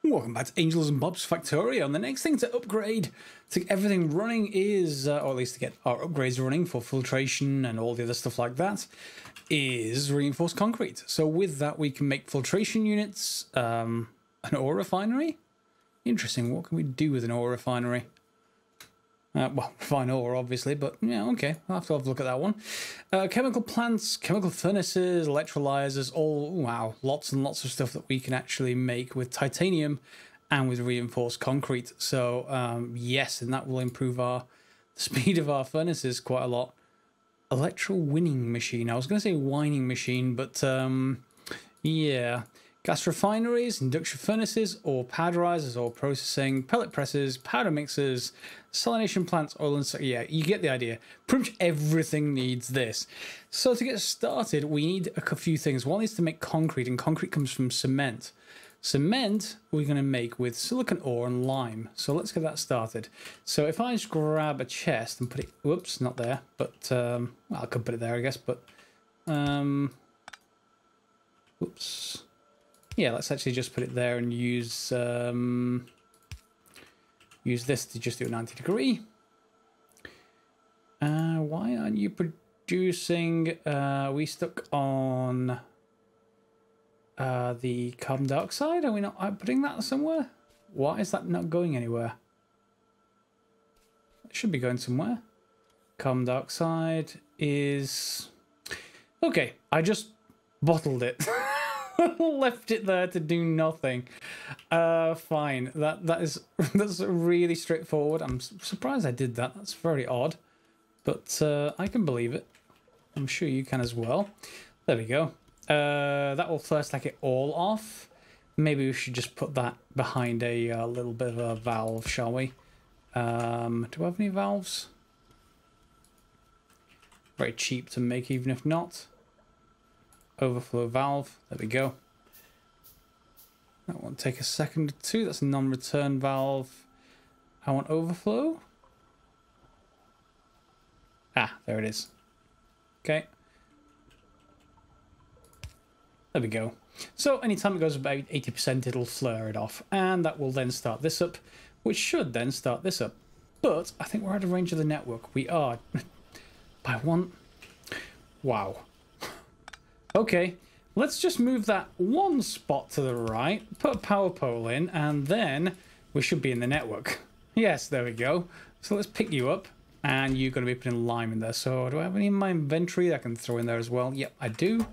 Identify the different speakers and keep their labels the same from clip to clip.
Speaker 1: Welcome back to Angels and Bob's Factorio, and the next thing to upgrade to get everything running is, or at least to get our upgrades running for filtration and all the other stuff like that, is reinforced concrete. So with that we can make filtration units, an ore refinery. Interesting, what can we do with an ore refinery? Well, refine ore, obviously, but yeah, okay, I'll have to have a look at that one. Chemical plants, chemical furnaces, electrolyzers, all, wow, lots and lots of stuff that we can actually make with titanium and with reinforced concrete. So, yes, and that will improve the speed of our furnaces quite a lot. Electro-winning machine. I was going to say wining machine, but, yeah. Gas refineries, induction furnaces, ore powderizers, ore processing, pellet presses, powder mixers, salination plants, oil and yeah, you get the idea. Pretty much everything needs this. So to get started, we need a few things. One is to make concrete, and concrete comes from cement. Cement we're going to make with silicon ore and lime. So let's get that started. So if I just grab a chest and put it, whoops, not there, but well, I could put it there, I guess, but whoops. Yeah, let's actually just put it there and use use this to just do a 90 degree. Why aren't you producing? We stuck on the carbon dioxide. Are we not putting that somewhere? Why is that not going anywhere? It should be going somewhere. Carbon dioxide is okay. I just bottled it. Left it there to do nothing. Fine. That's really straightforward. I'm surprised I did that. That's very odd, but I can believe it. I'm sure you can as well. There we go. That will first take it all off. Maybe we should just put that behind a little bit of a valve, shall we? Do I have any valves? Very cheap to make, even if not. Overflow valve, there we go. That won't take a second or two. That's a non-return valve. I want overflow. Ah, there it is. Okay. There we go. So anytime it goes about 80%, it'll flare it off. And that will then start this up, which should then start this up. But I think we're out of range of the network. We are. By one. Wow. Okay, let's just move that one spot to the right, put a power pole in, and then we should be in the network. Yes, there we go. So let's pick you up, and you're going to be putting lime in there. So do I have any in my inventory that I can throw in there as well? Yep, I do.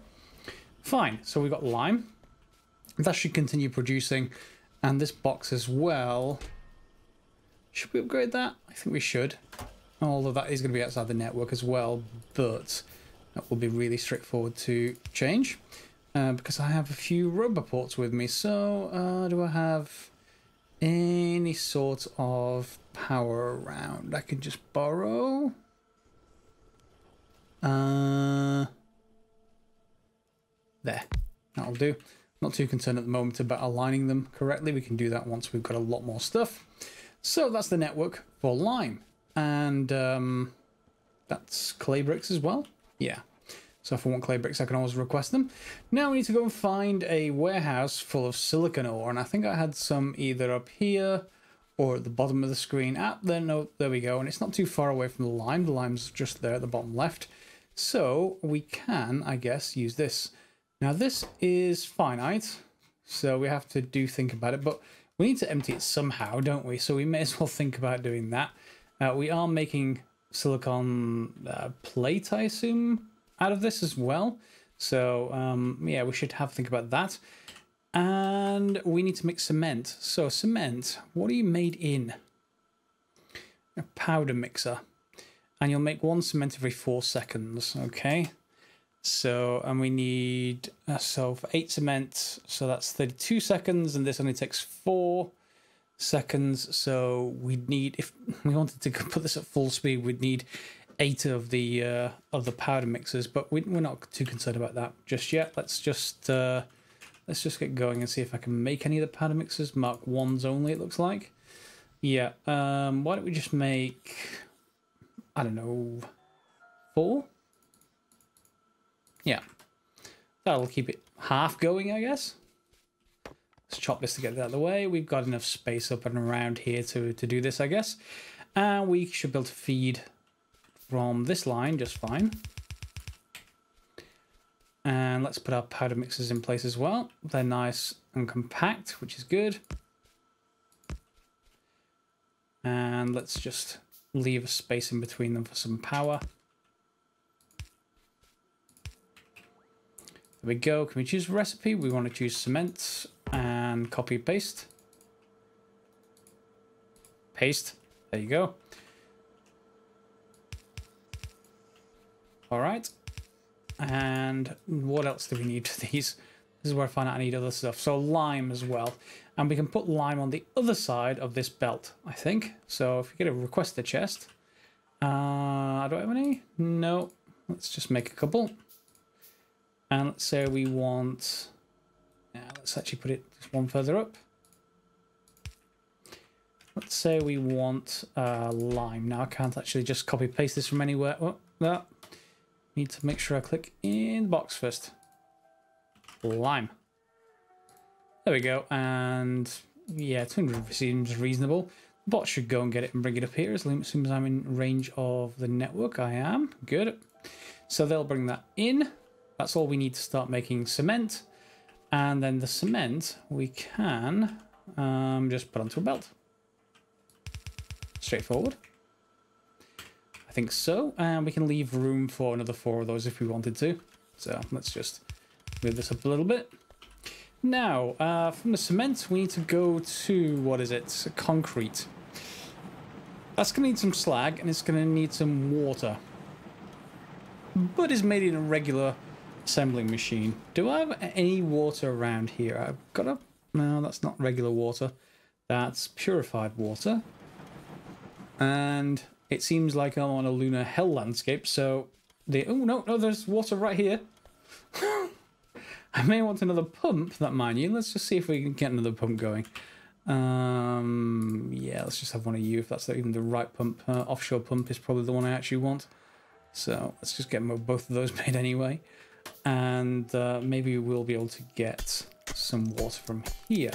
Speaker 1: Fine, so we've got lime. That should continue producing, and this box as well. Should we upgrade that? I think we should. Although that is going to be outside the network as well, but that will be really straightforward to change because I have a few rubber ports with me. So do I have any sort of power around I can just borrow? There. That'll do. Not too concerned at the moment about aligning them correctly. We can do that once we've got a lot more stuff. So that's the network for lime. And that's clay bricks as well. Yeah, so if I want clay bricks, I can always request them. Now we need to go and find a warehouse full of silicon ore, and I think I had some either up here or at the bottom of the screen. No, there we go, and it's not too far away from the lime. The lime's just there at the bottom left. So we can, I guess, use this. Now this is finite, so we have to think about it, but we need to empty it somehow, don't we? So we may as well think about doing that. We are making silicon plate, I assume, out of this as well. So yeah, we should have to think about that. And we need to make cement. So cement, what are you made in? A powder mixer. And you'll make one cement every 4 seconds. Okay. So, and we need, so for 8 cement, so that's 32 seconds, and this only takes 4 seconds. So we'd need, if we wanted to put this at full speed, we'd need 8 of the powder mixers, but we're not too concerned about that just yet. Let's just get going and see if I can make any of the powder mixers. Mark 1s only, it looks like. Yeah. Why don't we just make, I don't know, 4? Yeah, that'll keep it half going, I guess. Let's chop this to get it out of the way. We've got enough space up and around here to do this, I guess. And we should be able to feed from this line just fine. And let's put our powder mixers in place as well. They're nice and compact, which is good. And let's just leave a space in between them for some power. There we go. Can we choose a recipe? We want to choose cement and copy paste. Paste. There you go. All right. And what else do we need for these? This is where I find out I need other stuff. So lime as well. And we can put lime on the other side of this belt, I think. So if you get a request a chest. Do I have any? No. Let's just make a couple. And let's say we want... Yeah, let's actually put it just one further up. Let's say we want lime. Now I can't actually just copy paste this from anywhere. Oh, no. Need to make sure I click in the box first. Lime. There we go. And yeah, 200 seems reasonable. The bot should go and get it and bring it up here as soon as I'm in range of the network. I am. Good. So they'll bring that in. That's all we need to start making cement. And then the cement we can just put onto a belt. Straightforward. I think so. And we can leave room for another 4 of those if we wanted to. So let's just move this up a little bit. Now, from the cement, we need to go to, what is it? Concrete. That's going to need some slag and it's going to need some water. But it's made in a regular assembling machine. Do I have any water around here? I've got a... No, that's not regular water. That's purified water. And it seems like I'm on a lunar hell landscape, so... Oh, no, there's water right here. I may want another pump, that mind you. Let's just see if we can get another pump going. Yeah, let's just have one of you, if that's even the right pump. Offshore pump is probably the one I actually want. So let's just get both of those made anyway. And maybe we'll be able to get some water from here.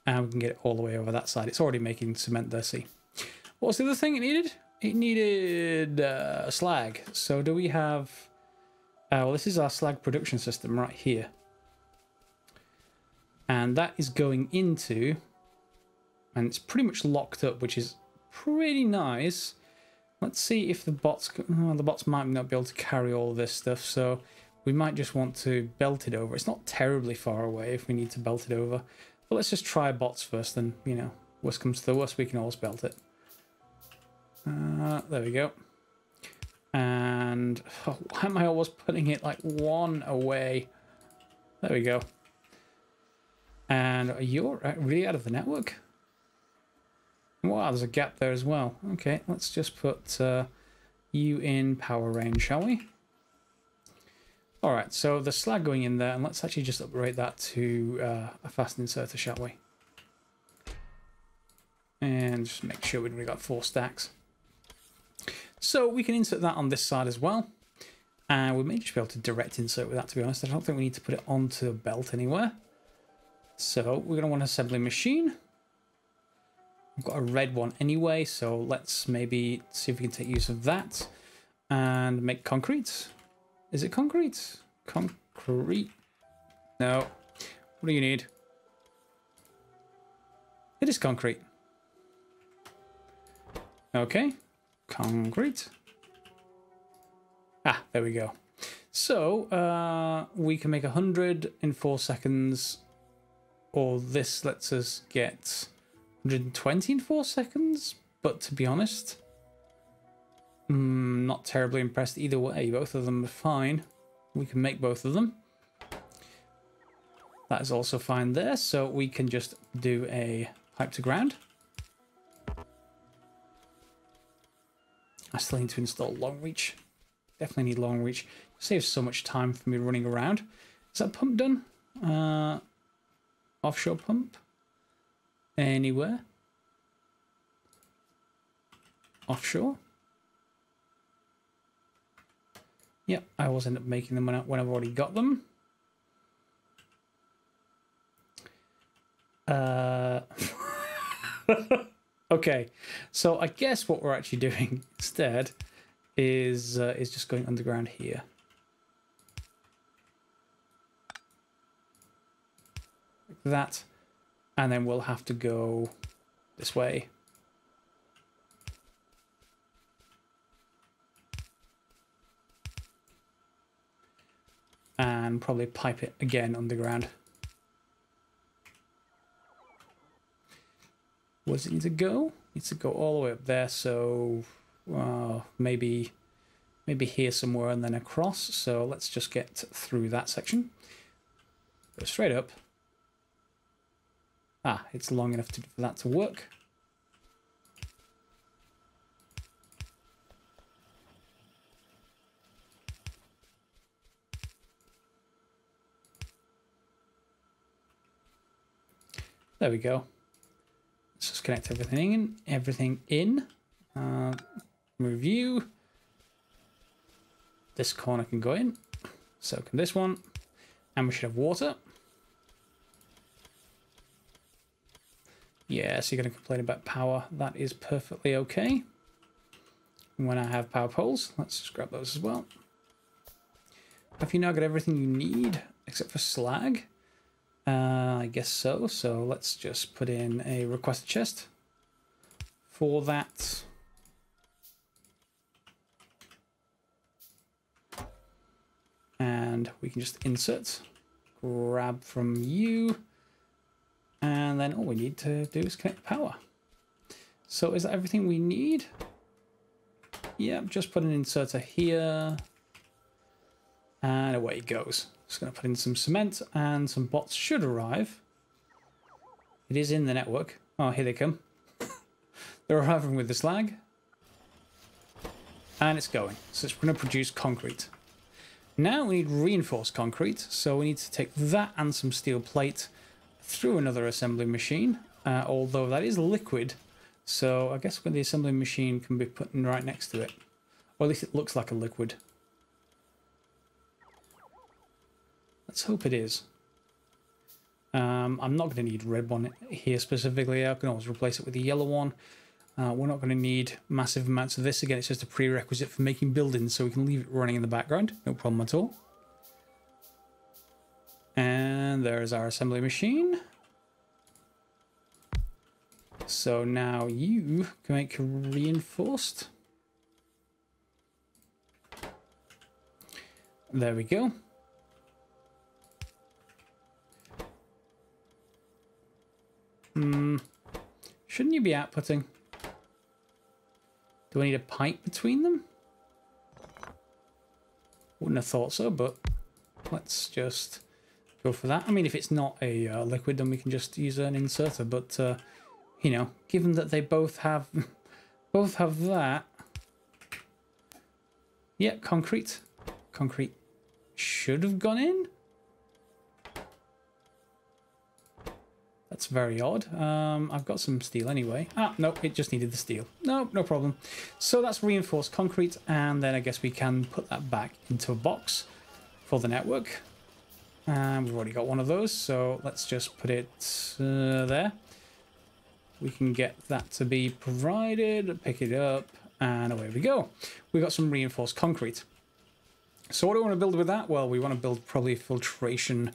Speaker 1: And we can get it all the way over that side. It's already making cement there, see. What was the other thing it needed? It needed slag. So do we have... well, this is our slag production system right here. And that is going into... And it's pretty much locked up, which is pretty nice. Let's see if the bots... Oh, the bots might not be able to carry all this stuff, so we might just want to belt it over. It's not terribly far away if we need to belt it over. But let's just try bots first, and, you know, worst comes to the worst, we can always belt it. There we go. And why am I always putting it like one away? There we go. And you're really out of the network? Wow, there's a gap there as well. Okay, let's just put you in power range, shall we? All right, so the slag going in there, and let's actually just upgrade that to a fast inserter, shall we? And just make sure we've got 4 stacks. So we can insert that on this side as well. And we may just be able to direct insert with that, to be honest. I don't think we need to put it onto a belt anywhere. So we're going to want an assembly machine. I've got a red one anyway, so let's maybe see if we can take use of that. And make concrete. Is it concrete? Concrete. No. What do you need? It is concrete. Okay. Concrete. Ah, there we go. So, we can make 100 in 4 seconds. Or this lets us get 120 in 4 seconds. But to be honest, not terribly impressed either way. Both of them are fine. We can make both of them. That is also fine there. So we can just do a pipe to ground. I still need to install long reach. Definitely need long reach. Saves so much time for me running around. Is that pump done? Offshore pump? Anywhere? Offshore? Yep, I always end up making them when I've already got them. Okay, so I guess what we're actually doing instead is just going underground here. Like that. And then we'll have to go this way. And probably pipe it again underground. Where does it need to go? It needs to go all the way up there, so maybe here somewhere and then across. So let's just get through that section. Go straight up. Ah, it's long enough for that to work. There we go. Let's just connect everything in. Review. This corner can go in. So can this one. And we should have water. Yeah, so you're going to complain about power. That is perfectly okay. When I have power poles, let's just grab those as well. Have you now got everything you need except for slag? I guess so. So let's just put in a request chest for that. And we can just insert, grab from you. And then all we need to do is connect power. So is that everything we need? Yep, just put an inserter here. And away it goes. Just going to put in some cement and some bots should arrive. It is in the network. Oh, here they come. They're arriving with the slag. And it's going. So it's going to produce concrete. Now we need reinforced concrete. So we need to take that and some steel plate through another assembly machine, although that is liquid, so I guess when the assembly machine can be put in right next to it, or at least it looks like a liquid. Let's hope it is. I'm not going to need red one here specifically. I can always replace it with the yellow one. We're not going to need massive amounts of this. Again, it's just a prerequisite for making buildings, so we can leave it running in the background. No problem at all. And there's our assembly machine. So now you can make reinforced. There we go. Shouldn't you be outputting? Do I need a pipe between them? Wouldn't have thought so, but let's just go for that. I mean, if it's not a liquid, then we can just use an inserter. But you know, given that they both have that, yeah, concrete should have gone in. That's very odd. I've got some steel anyway. Ah, no, it just needed the steel. No, no problem. So that's reinforced concrete, and then I guess we can put that back into a box for the network. And we've already got one of those, so let's just put it there. We can get that to be provided, pick it up, and away we go. We've got some reinforced concrete. So what do we want to build with that? Well, we want to build probably filtration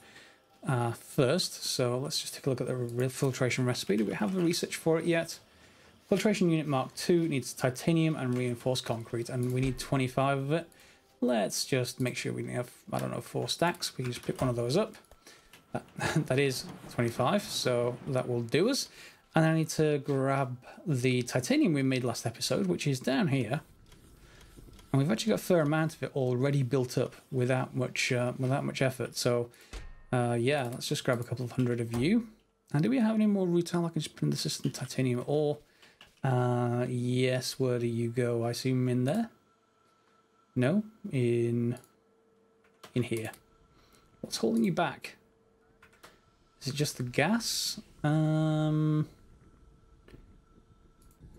Speaker 1: first. So let's just take a look at the filtration recipe. Do we have the research for it yet? Filtration unit Mark II needs titanium and reinforced concrete, and we need 25 of it. Let's just make sure we have, I don't know, 4 stacks. We can just pick one of those up. That is 25, so that will do us. And I need to grab the titanium we made last episode, which is down here. And we've actually got a fair amount of it already built up without much effort. So yeah, let's just grab a couple of hundred of you. And do we have any more rutile? I can just put in the system titanium ore. Yes, where do you go? I assume in there? No, in here. What's holding you back? Is it just the gas?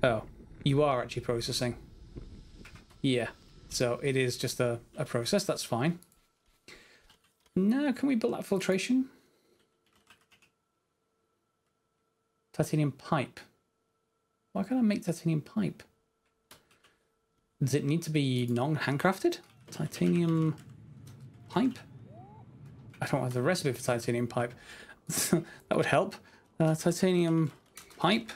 Speaker 1: Oh, you are actually processing. Yeah, so it is just a process. That's fine. Now, can we build that filtration? Titanium pipe. Why can't I make titanium pipe? Does it need to be non-handcrafted? Titanium pipe? I don't have the recipe for titanium pipe. That would help. Titanium pipe.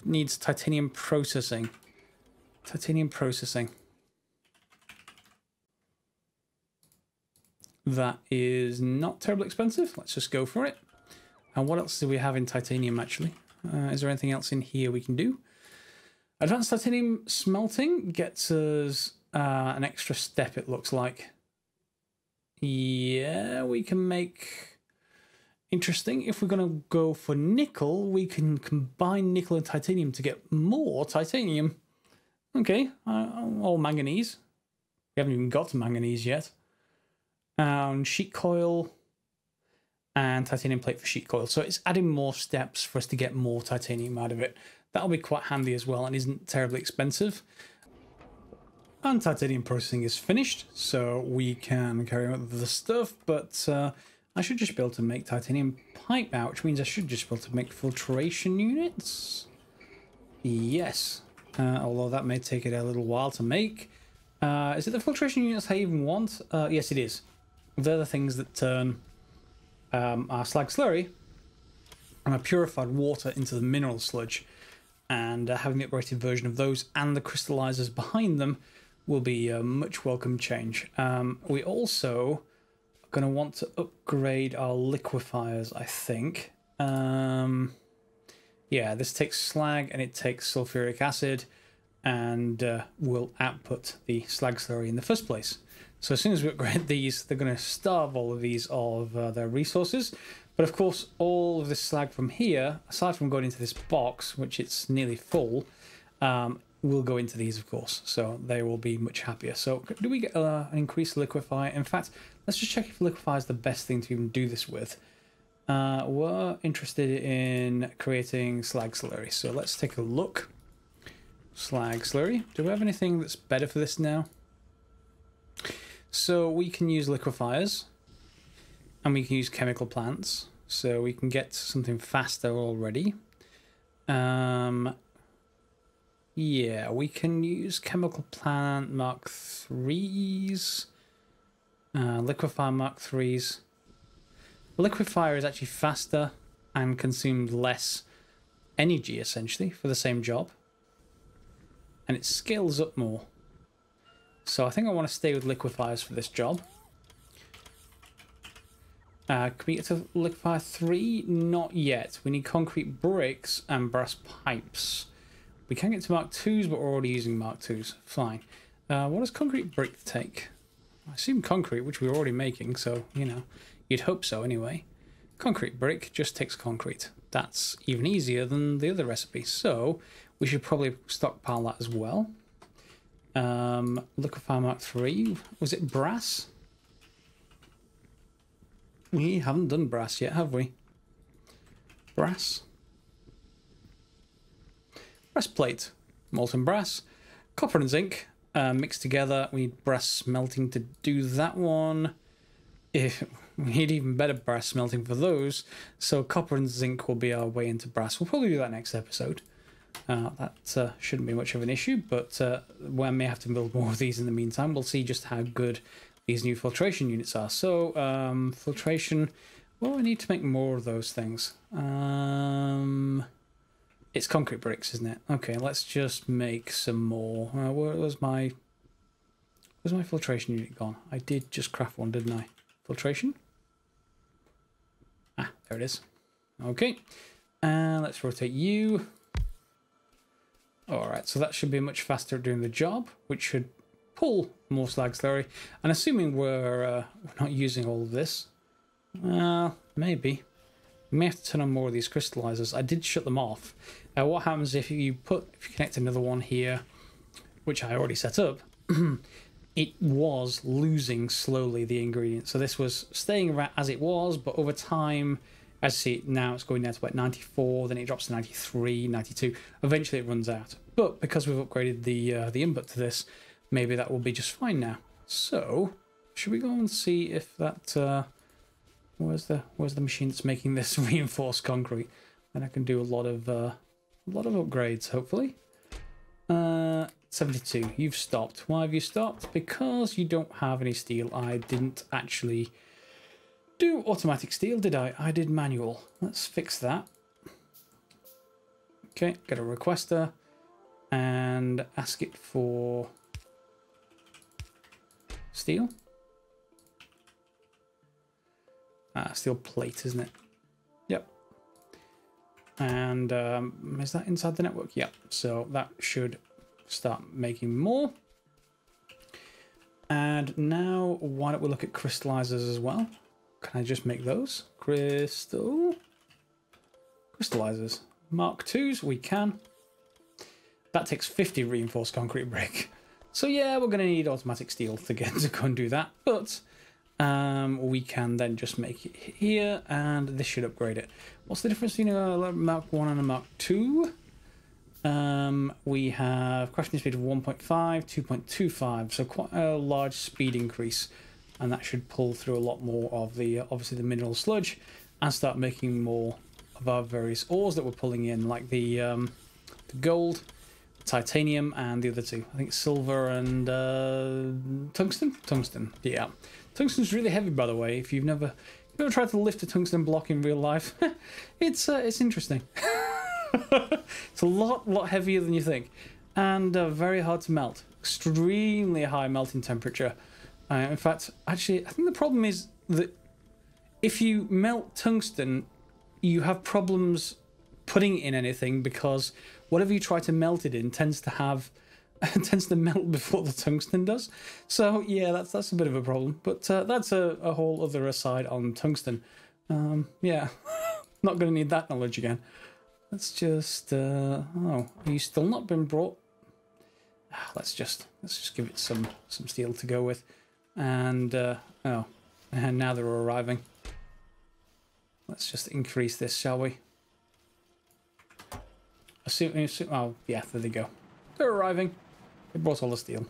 Speaker 1: Needs titanium processing. Titanium processing. That is not terribly expensive. Let's just go for it. And what else do we have in titanium, actually? Is there anything else in here we can do? Advanced titanium smelting gets us an extra step, it looks like. Yeah, we can make... Interesting. If we're going to go for nickel, we can combine nickel and titanium to get more titanium. Okay, all manganese. We haven't even got to manganese yet. Sheet coil and titanium plate for sheet coil. So it's adding more steps for us to get more titanium out of it. That'll be quite handy as well and isn't terribly expensive. And titanium processing is finished, so we can carry on with the stuff, but I should just be able to make titanium pipe now, which means I should just be able to make filtration units. Yes, although that may take it a little while to make. Is it the filtration units I even want? Yes, it is. They're the things that turn our slag slurry and our purified water into the mineral sludge. And having the upgraded version of those and the crystallizers behind them will be a much welcome change. We also are going to want to upgrade our liquefiers, I think. Yeah, this takes slag and it takes sulfuric acid and will output the slag slurry in the first place. So as soon as we upgrade these, they're going to starve all of these of their resources. But of course, all of this slag from here, aside from going into this box, which it's nearly full, will go into these, of course. So they will be much happier. So do we get an increased liquefier? In fact, let's just check if liquefier is the best thing to even do this with. We're interested in creating slag slurry. So let's take a look. Slag slurry. Do we have anything that's better for this now? So we can use liquefiers. And we can use chemical plants, so we can get something faster already. Yeah, we can use chemical plant Mark 3s, liquefier Mark 3s. Liquefier is actually faster and consumes less energy, essentially, for the same job. And it scales up more. So I think I want to stay with liquefiers for this job. Can we get to liquefier 3? Not yet. We need concrete bricks and brass pipes. We can get to Mark 2s, but we're already using Mark 2s. Fine. What does concrete brick take? I assume concrete, which we're already making, so, you know, you'd hope so anyway. Concrete brick just takes concrete. That's even easier than the other recipe, so we should probably stockpile that as well. Liquefier Mark 3. Was it brass? We haven't done brass yet, have we? Brass. Breastplate. Molten brass. Copper and zinc mixed together. We need brass smelting to do that one. We need even better brass smelting for those. So copper and zinc will be our way into brass. We'll probably do that next episode. That shouldn't be much of an issue, but we may have to build more of these in the meantime. We'll see just how good these new filtration units are. So, filtration, well, I need to make more of those things. It's concrete bricks, isn't it? Okay, let's just make some more. Where's my filtration unit gone? I did just craft one, didn't I? Filtration? Ah, there it is. Okay, and let's rotate you. Alright, so that should be much faster at doing the job, which should pull more slag slurry. And assuming we're not using all of this, maybe. We may have to turn on more of these crystallizers. I did shut them off. What happens if you connect another one here, which I already set up, it was losing slowly the ingredients. So this was staying around as it was, but over time, as you see, now it's going down to about 94, then it drops to 93, 92. Eventually it runs out. But because we've upgraded the input to this, maybe that will be just fine now. So, should we go and see if that Where's the machine that's making this reinforced concrete? And I can do a lot of upgrades, hopefully. 72. You've stopped. Why have you stopped? Because you don't have any steel. I didn't actually do automatic steel, did I? I did manual. Let's fix that. Okay, get a requester and ask it for steel. Steel plate, isn't it? Yep. And is that inside the network? Yep. So that should start making more. And now why don't we look at crystallizers as well? Can I just make those? Crystallizers. Mark IIs, we can. That takes 50 reinforced concrete brick. So yeah, we're going to need automatic steel to go and do that. But we can then just make it here, and this should upgrade it. What's the difference between a Mark 1 and a Mark 2? We have crafting speed of 1.5, 2.25, so quite a large speed increase. And that should pull through a lot more of the, obviously, the mineral sludge, and start making more of our various ores that we're pulling in, like the gold, titanium, and the other two. I think silver and tungsten? Tungsten, yeah. Tungsten's really heavy, by the way. If you've never tried to lift a tungsten block in real life, it's interesting. It's a lot heavier than you think, and very hard to melt. Extremely high melting temperature. In fact, actually, I think the problem is that if you melt tungsten, you have problems putting it in anything, because whatever you try to melt it in tends to melt before the tungsten does. So yeah, that's a bit of a problem. But that's a whole other aside on tungsten. Yeah, not going to need that knowledge again. Let's just oh, are you still not been brought? Let's just give it some steel to go with. And oh, and now they're arriving. Let's just increase this, shall we? Oh yeah, there they go. They're arriving. They brought all the steel.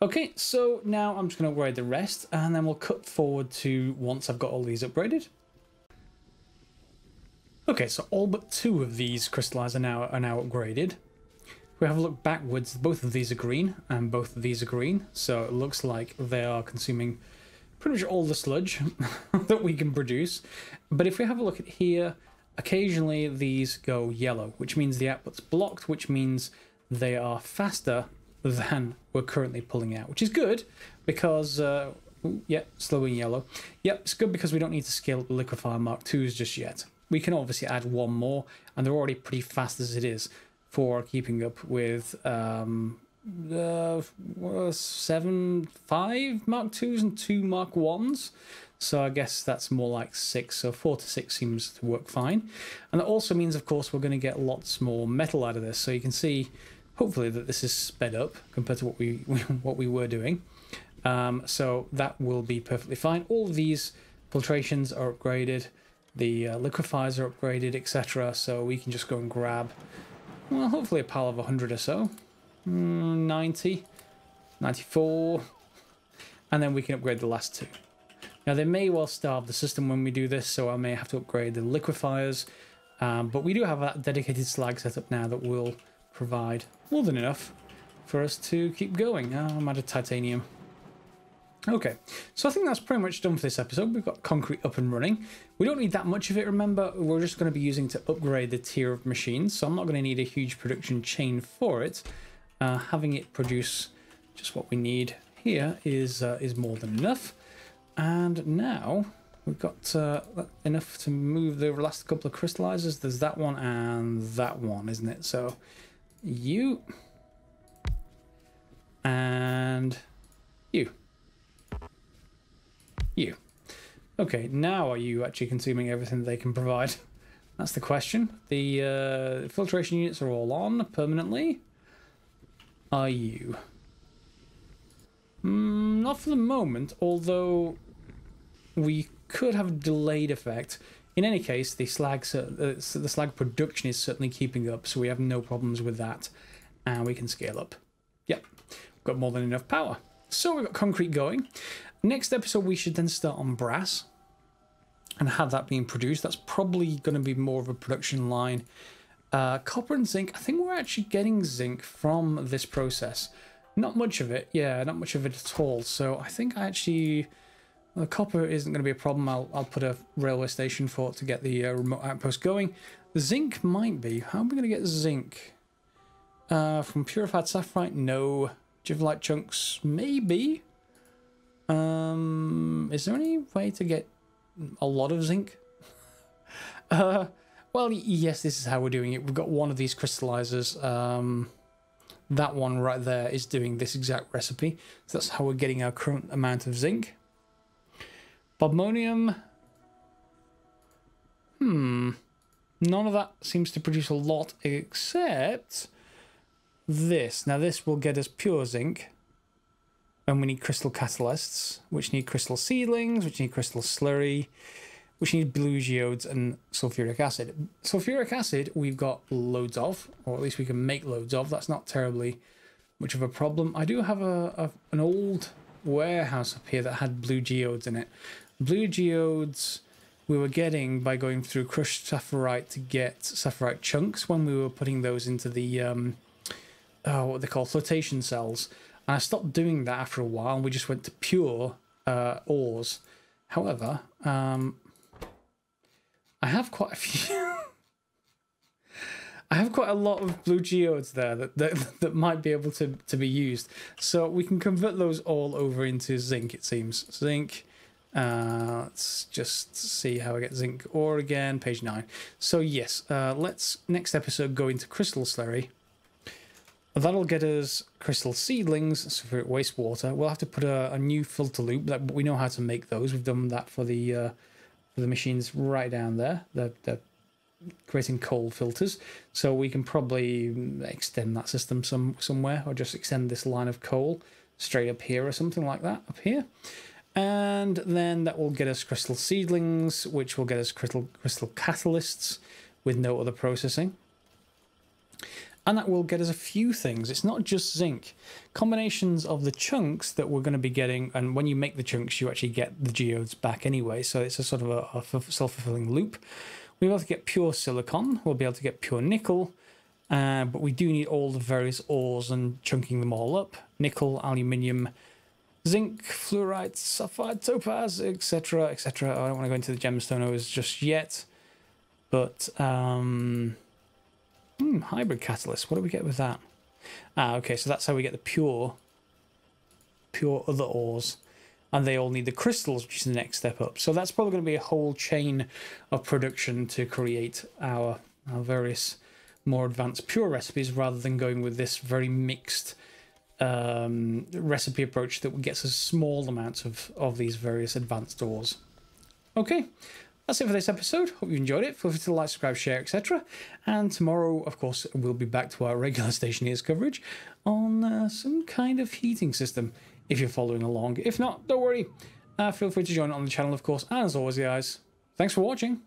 Speaker 1: Okay, so now I'm just going to upgrade the rest, and then we'll cut forward to once I've got all these upgraded. Okay, so all but 2 of these crystallizers are now upgraded. We have a look backwards. Both of these are green, and both of these are green. So it looks like they are consuming pretty much all the sludge that we can produce. But if we have a look at here, occasionally these go yellow, which means the output's blocked, which means they are faster than we're currently pulling out, which is good because, yeah, slow and yellow. Yep, it's good because we don't need to scale up the liquefier Mark IIs just yet. We can obviously add one more, and they're already pretty fast as it is for keeping up with 5 Mark IIs and 2 Mark Is. So I guess that's more like 6, so 4 to 6 seems to work fine. And that also means, of course, we're going to get lots more metal out of this. So you can see, hopefully, that this is sped up compared to what we were doing. So that will be perfectly fine. All of these filtrations are upgraded. The liquefiers are upgraded, etc. So we can just go and grab, well, hopefully a pile of 100 or so. 90, 94, and then we can upgrade the last 2. Now, they may well starve the system when we do this, so I may have to upgrade the liquefiers, but we do have a dedicated slag setup now that will provide more than enough for us to keep going. I'm out of titanium. Okay, so I think that's pretty much done for this episode. We've got concrete up and running. We don't need that much of it, remember. We're just going to be using to upgrade the tier of machines, so I'm not going to need a huge production chain for it. Having it produce just what we need here is more than enough. And now we've got enough to move the last couple of crystallizers. There's that one and that one, isn't it? So you and you. You. Okay, now are you actually consuming everything they can provide? That's the question. The filtration units are all on permanently. Are you? Not for the moment, although we could have a delayed effect. In any case, the slag production is certainly keeping up, so we have no problems with that, and we can scale up. Yep, we've got more than enough power. So we've got concrete going. Next episode, we should then start on brass. and have that being produced. That's probably going to be more of a production line. Copper and zinc, I think we're actually getting zinc from this process. Not much of it, yeah, not much of it at all. So I think the copper isn't going to be a problem. I'll put a railway station for it to get the remote outpost going. The zinc might be. How are we going to get zinc? From purified sapphire? No. Jivolite chunks? Maybe. Is there any way to get a lot of zinc? Well, yes, this is how we're doing it. We've got one of these crystallizers. That one right there is doing this exact recipe. So that's how we're getting our current amount of zinc. Bodmonium. None of that seems to produce a lot except this. Now this will get us pure zinc. And we need crystal catalysts, which need crystal seedlings, which need crystal slurry, which need blue geodes and sulfuric acid. Sulfuric acid we've got loads of, or at least we can make loads of. That's not terribly much of a problem. I do have an old warehouse up here that had blue geodes in it. Blue geodes we were getting by going through crushed sapphirite to get sapphirite chunks when we were putting those into the what they call flotation cells. And I stopped doing that after a while, and we just went to pure ores. However, I have quite a few. I have quite a lot of blue geodes there that might be able to be used. So we can convert those all over into zinc, it seems. Zinc. Let's just see how I get zinc ore again. Page 9. So yes, let's next episode go into crystal slurry. That'll get us crystal seedlings, sulfuric wastewater. We'll have to put a new filter loop, but we know how to make those. We've done that for the machines right down there. They're creating coal filters, so we can probably extend that system somewhere, or just extend this line of coal straight up here or something like that up here. And then that will get us crystal seedlings, which will get us crystal catalysts with no other processing. And that will get us a few things. It's not just zinc. Combinations of the chunks that we're going to be getting, and when you make the chunks, you actually get the geodes back anyway. So it's a sort of a self-fulfilling loop. We'll be able to get pure silicon. We'll be able to get pure nickel. But we do need all the various ores and chunking them all up. Nickel, aluminium, zinc, fluorite, sapphire, topaz, etc., etc. I don't want to go into the gemstone ores just yet. But hybrid catalyst. What do we get with that? Okay, so that's how we get the pure other ores, and they all need the crystals, which is the next step up. So that's probably going to be a whole chain of production to create our various more advanced pure recipes, rather than going with this very mixed recipe approach that gets us small amounts of these various advanced ores. Okay. That's it for this episode. Hope you enjoyed it. Feel free to like, subscribe, share, etc. And tomorrow, of course, we'll be back to our regular Stationeers coverage on some kind of heating system, if you're following along. If not, don't worry. Feel free to join on the channel, of course. And as always, guys, thanks for watching.